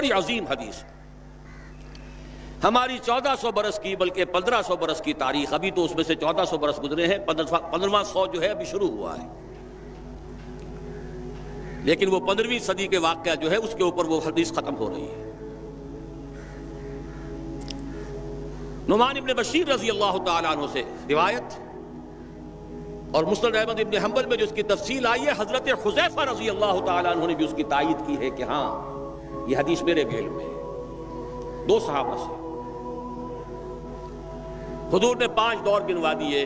بڑی عظیم حدیث ہے. ہماری 1400 برس کی بلکہ 1500 برس کی تاریخ، ابھی تو اس میں سے 1400 برس گزرے ہیں، 15واں جو ہے ابھی شروع ہوا ہے، لیکن وہ 15ویں صدی کے واقعہ جو ہے اس کے اوپر وہ حدیث ختم ہو رہی ہے. نعمان ابن بشیر رضی اللہ تعالیٰ عنہ سے روایت، اور مسند احمد ابن حنبل میں جو اس کی تفصیل آئی ہے، حضرت حذیفہ رضی اللہ تعالیٰ عنہ نے بھی اس کی تائید کی ہے کہ ہاں یہ حدیث میرے علم میں ہے. 2 صحابہ سے حضور نے 5 دور گنوا دیے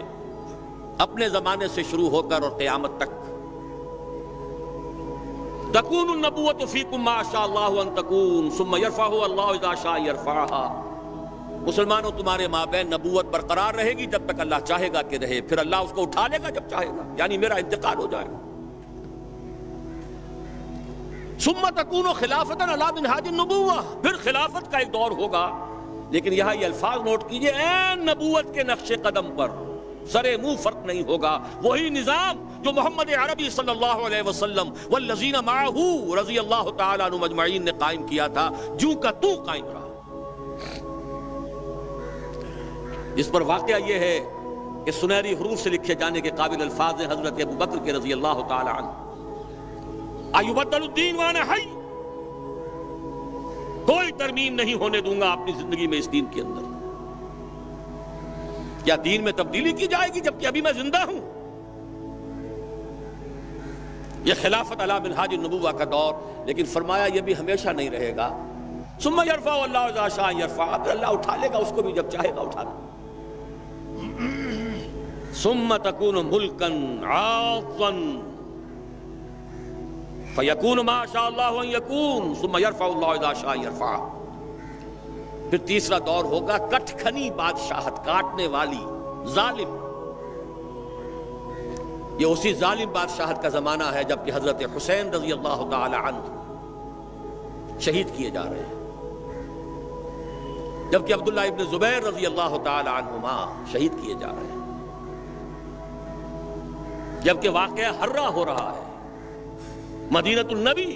اپنے زمانے سے شروع ہو کر اور قیامت تک. تکون النبوۃ فیکم ما شاء اللہ ان تکون ثم یرفعها اللہ اذا شاء یرفعها. مسلمانوں تمہارے مابین نبوت برقرار رہے گی جب تک اللہ چاہے گا کہ رہے، پھر اللہ اس کو اٹھا لے گا جب چاہے گا، یعنی میرا انتقال ہو جائے گا. ثم تکون خلافۃ علی منہاج النبوۃ، پھر خلافت کا ایک دور ہوگا، لیکن یہاں یہ الفاظ نوٹ کیجئے، عین نبوت کے نقش قدم پر، سرے منہ فرق نہیں ہوگا. وہی نظام جو محمد عربی صلی اللہ علیہ وسلم والذین معہ رضی اللہ تعالیٰ عنہم اجمعین نے قائم کیا تھا، جو کا تو قائم رہا. جس پر واقعہ یہ ہے کہ سنہری حروف سے لکھے جانے کے قابل الفاظ ہیں حضرت ابو بکر کے رضی اللہ تعالی عنہ، ایبدل الدین وانا حی، کوئی ترمیم نہیں ہونے دوں گا اپنی زندگی میں اس دین کے اندر. کیا دین میں تبدیلی کی جائے گی جبکہ ابھی میں زندہ ہوں؟ یہ خلافت علی منہاج النبوہ کا دور، لیکن فرمایا یہ بھی ہمیشہ نہیں رہے گا. ثم یرفع اللہ اذا شاء یرفع، اللہ اٹھا لے گا اس کو بھی جب چاہے گا اٹھا لے. ثم تکون ملکا عاضا فیکون ما شاء اللہ ان یکون ثم یرفع اللہ اذا شاء یرفع. پھر تیسرا دور ہوگا کٹ کھنی بادشاہت، کاٹنے والی، ظالم. یہ اسی ظالم بادشاہت کا زمانہ ہے جبکہ حضرت حسین رضی اللہ تعالی عنہ شہید کیے جا رہے ہیں، جبکہ عبداللہ ابن زبیر رضی اللہ تعالی عنہما شہید کیے جا رہے ہیں، جبکہ واقعہ ہررا ہو رہا ہے مدینۃ النبی.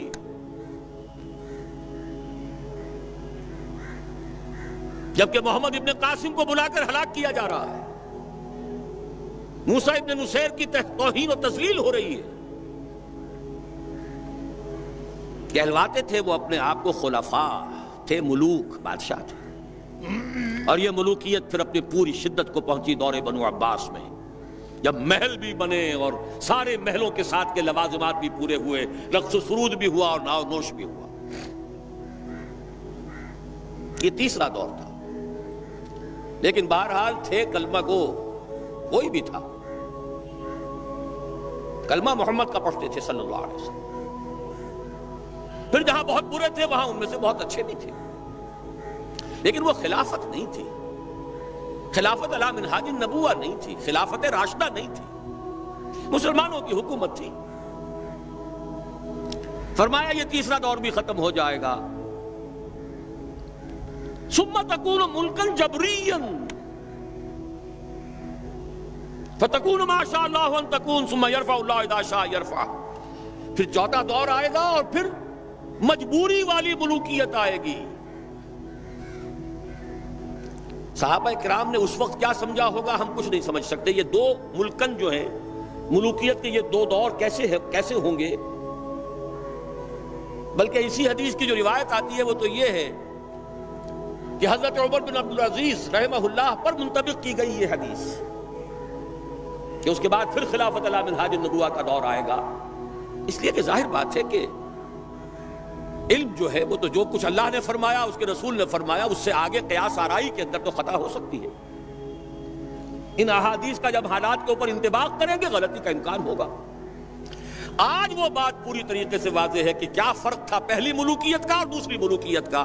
جبکہ محمد ابن قاسم کو بلا کر ہلاک کیا جا رہا ہے، موسیٰ ابن نصیر کی توہین و تذلیل ہو رہی ہے. کہلواتے تھے وہ اپنے آپ کو خلفاء تھے، ملوک، بادشاہ تھے، اور یہ ملوکیت پھر اپنی پوری شدت کو پہنچی دور بنو عباس میں، جب محل بھی بنے اور سارے محلوں کے ساتھ کے لوازمات بھی پورے ہوئے، رقص و سرود بھی ہوا اور ناو نوش بھی ہوا. یہ تیسرا دور تھا. لیکن بہرحال تھے کلمہ گو، کوئی بھی تھا، کلمہ محمد کا پڑھتے تھے صلی اللہ علیہ وسلم. پھر جہاں بہت برے تھے وہاں ان میں سے بہت اچھے بھی تھے، لیکن وہ خلافت نہیں تھی، خلافت علی منہاج النبوہ نہیں تھی، خلافت راشدہ نہیں تھی، مسلمانوں کی حکومت تھی. فرمایا یہ تیسرا دور بھی ختم ہو جائے گا. ثم تکون ملکا جبریا فتکون ما شاء اللہ ان تکون ثم یرفع اللہ اذا شاء یرفع. پھر چوتھا دور آئے گا اور پھر مجبوری والی ملوکیت آئے گی. صحابہ کرام نے اس وقت کیا سمجھا ہوگا ہم کچھ نہیں سمجھ سکتے. یہ 2 ملکن جو ہیں ملوکیت کے، یہ 2 دور کیسے ہوں گے؟ بلکہ اسی حدیث کی جو روایت آتی ہے وہ تو یہ ہے کہ حضرت عمر بن عبدالعزیز رحمہ اللہ پر منطبق کی گئی یہ حدیث کہ اس کے بعد پھر خلافت علی منہاج النبوہ کا دور آئے گا. اس لیے کہ ظاہر بات ہے کہ علم جو ہے وہ تو جو کچھ اللہ نے فرمایا، اس کے رسول نے فرمایا، اس سے آگے قیاس آرائی کے اندر تو خطا ہو سکتی ہے. ان احادیث کا جب حالات کے اوپر انطباق کریں گے غلطی کا امکان ہوگا. آج وہ بات پوری طریقے سے واضح ہے کہ کیا فرق تھا پہلی ملوکیت کا اور دوسری ملوکیت کا.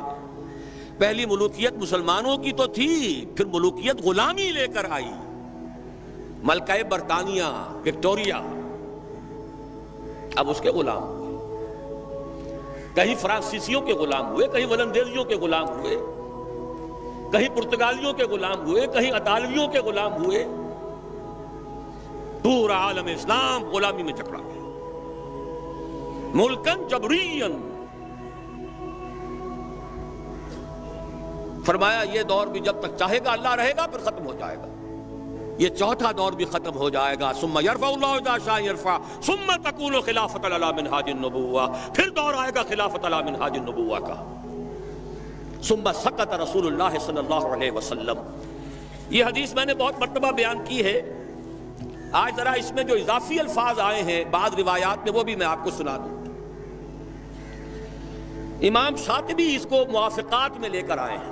پہلی ملوکیت مسلمانوں کی تو تھی، پھر ملوکیت غلامی لے کر آئی. ملکہ برطانیہ وکٹوریا اب اس کے غلام ہوئے، کہیں فرانسیسیوں کے غلام ہوئے، کہیں ولندیزیوں کے غلام ہوئے، کہیں پرتگالیوں کے غلام ہوئے، کہیں اطالویوں کے غلام ہوئے. پورا عالم اسلام غلامی میں جکڑا گیا. ملکن جبرین، فرمایا یہ دور بھی جب تک چاہے گا اللہ رہے گا، پھر ختم ہو جائے گا۔ یہ چوتھا دور بھی ختم ہو جائے گا۔ ثم یرفع اللہ اذا شاء یرفع ثم تکون خلافۃ علی منہاج النبوہ، پھر دور آئے گا خلافت علی منہاج النبوہ کا۔ ثم سکت رسول اللہ صلی اللہ علیہ وسلم۔ یہ حدیث میں نے بہت مرتبہ بیان کی ہے، آج ذرا اس میں جو اضافی الفاظ آئے ہیں بعض روایات میں وہ بھی میں آپ کو سنا دوں۔ امام شاطبی اس کو موافقات میں لے کر آئے ہیں،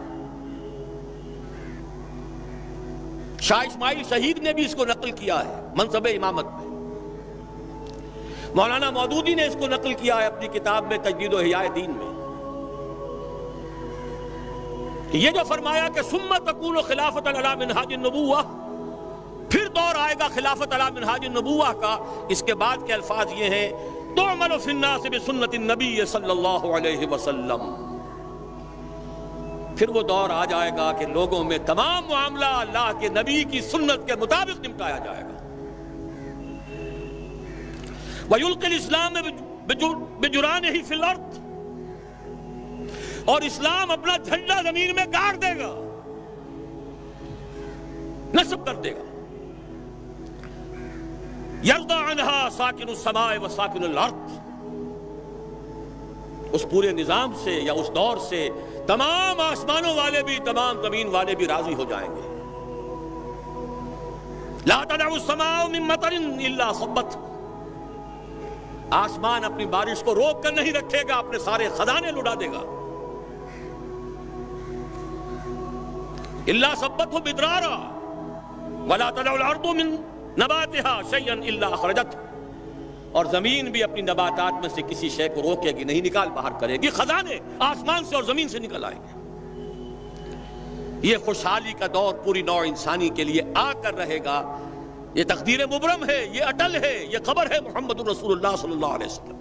شاہ اسماعیل شہید نے بھی اس کو نقل کیا ہے منصب امامت میں، مولانا مودودی نے اس کو نقل کیا ہے اپنی کتاب میں تجدید و احیاء دین میں، کہ یہ جو فرمایا کہ ثم تکون خلافۃ علی منہاج النبوہ، پھر دور آئے گا خلافت علی منہاج النبوہ کا، اس کے بعد کے الفاظ یہ ہیں تعمل فی الناس بسنت النبی صلی اللہ علیہ وسلم۔ پھر وہ دور آ جائے گا کہ لوگوں میں تمام معاملہ اللہ کے نبی کی سنت کے مطابق نمٹایا جائے گا۔ وَيُلْقِي الْإِسْلَامَ بِجُرَانِهِ فِي الْأَرْضِ، اور اسلام اپنا جھنڈا زمین میں گاڑ دے گا، نصب کر دے گا۔ یرضى عنها ساکن السماء و ساکن الارض، اس پورے نظام سے یا اس دور سے تمام آسمانوں والے بھی تمام زمین والے بھی راضی ہو جائیں گے۔ لا تدع السماء من مطر الا صبت، آسمان اپنی بارش کو روک کر نہیں رکھے گا، اپنے سارے خزانے لٹا دے گا۔ الا صبته بدرارا ولا تدع الارض من نباتها شيئا الا اخرجت، اور زمین بھی اپنی نباتات میں سے کسی شے کو روکے گی نہیں، نکال باہر کرے گی، خزانے آسمان سے اور زمین سے نکل آئیں گے۔ یہ خوشحالی کا دور پوری نوع انسانی کے لیے آ کر رہے گا، یہ تقدیر مبرم ہے، یہ اٹل ہے، یہ خبر ہے محمد رسول اللہ صلی اللہ علیہ وسلم۔